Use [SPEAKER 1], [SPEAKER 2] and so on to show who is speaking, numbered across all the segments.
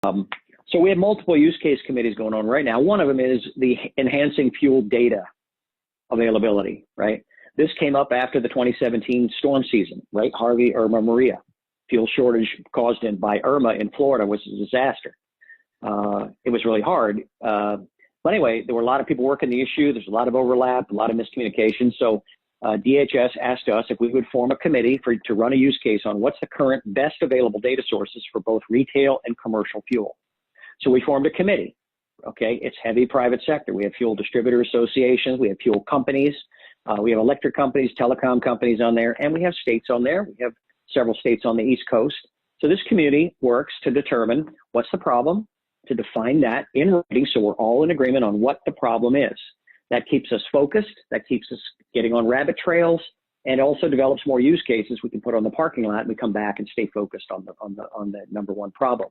[SPEAKER 1] So we have multiple use case committees going on right now. One of them is the enhancing fuel data availability, right? This came up after the 2017 storm season, right? Harvey, Irma, Maria. Fuel shortage caused by Irma in Florida was a disaster. It was really hard. But anyway, there were a lot of people working the issue. There's a lot of overlap, a lot of miscommunication. So DHS asked us if we would form a committee to run a use case on what's the current best available data sources for both retail and commercial fuel. So we formed a committee. Okay, it's heavy private sector. We have fuel distributor associations. We have fuel companies. We have electric companies, telecom companies on there, and we have states on there. We have several states on the East Coast. So this community works to determine what's the problem, to define that in writing so we're all in agreement on what the problem is. That keeps us focused, that keeps us getting on rabbit trails, and also develops more use cases we can put on the parking lot, and we come back and stay focused on the number one problem.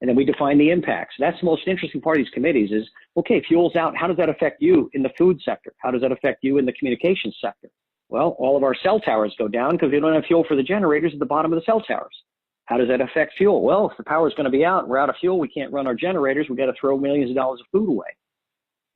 [SPEAKER 1] And then we define the impacts. That's the most interesting part of these committees is, okay, fuel's out. How does that affect you in the food sector? How does that affect you in the communications sector? Well, all of our cell towers go down because we don't have fuel for the generators at the bottom of the cell towers. How does that affect fuel? Well, if the power is going to be out and we're out of fuel, we can't run our generators. We've got to throw millions of dollars of food away.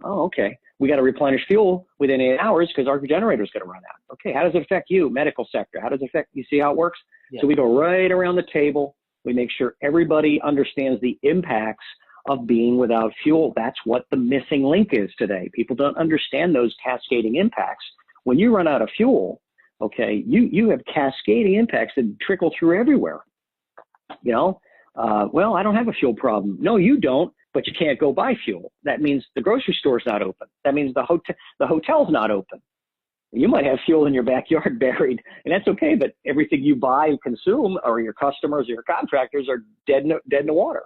[SPEAKER 1] Oh, okay. We got to replenish fuel within 8 hours because our generator is going to run out. Okay, how does it affect you? Medical sector. How does it affect, you see how it works? Yeah. So we go right around the table. We make sure everybody understands the impacts of being without fuel. That's what the missing link is today. People don't understand those cascading impacts. When you run out of fuel, okay, you have cascading impacts that trickle through everywhere. You know, well, I don't have a fuel problem. No, you don't, but you can't go buy fuel. That means the grocery store's not open. That means the hotel's not open. You might have fuel in your backyard buried, and that's okay, but everything you buy and consume, or your customers or your contractors, are dead in the water.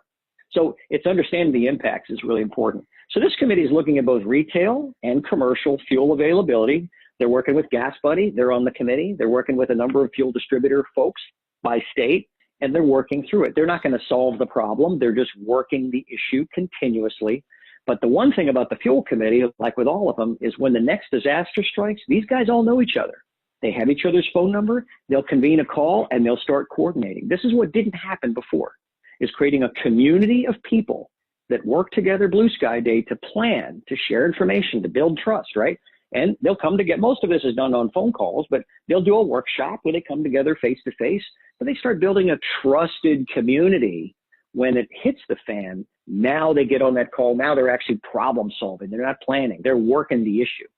[SPEAKER 1] So it's understanding the impacts is really important. So this committee is looking at both retail and commercial fuel availability. They're working with Gas Buddy. They're on the committee. They're working with a number of fuel distributor folks by state, and they're working through it. They're not going to solve the problem. They're just working the issue continuously. But the one thing about the fuel committee, like with all of them, is when the next disaster strikes, these guys all know each other. They have each other's phone number. They'll convene a call, and they'll start coordinating. This is what didn't happen before, is creating a community of people that work together blue sky day to plan, to share information, to build trust, right? And they'll come to get, most of this is done on phone calls, but they'll do a workshop where they come together face to face, but they start building a trusted community. When it hits the fan, now they get on that call. Now they're actually problem solving. They're not planning. They're working the issue.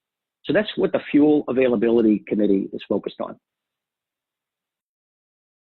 [SPEAKER 1] So that's what the Fuel Availability Committee is focused on.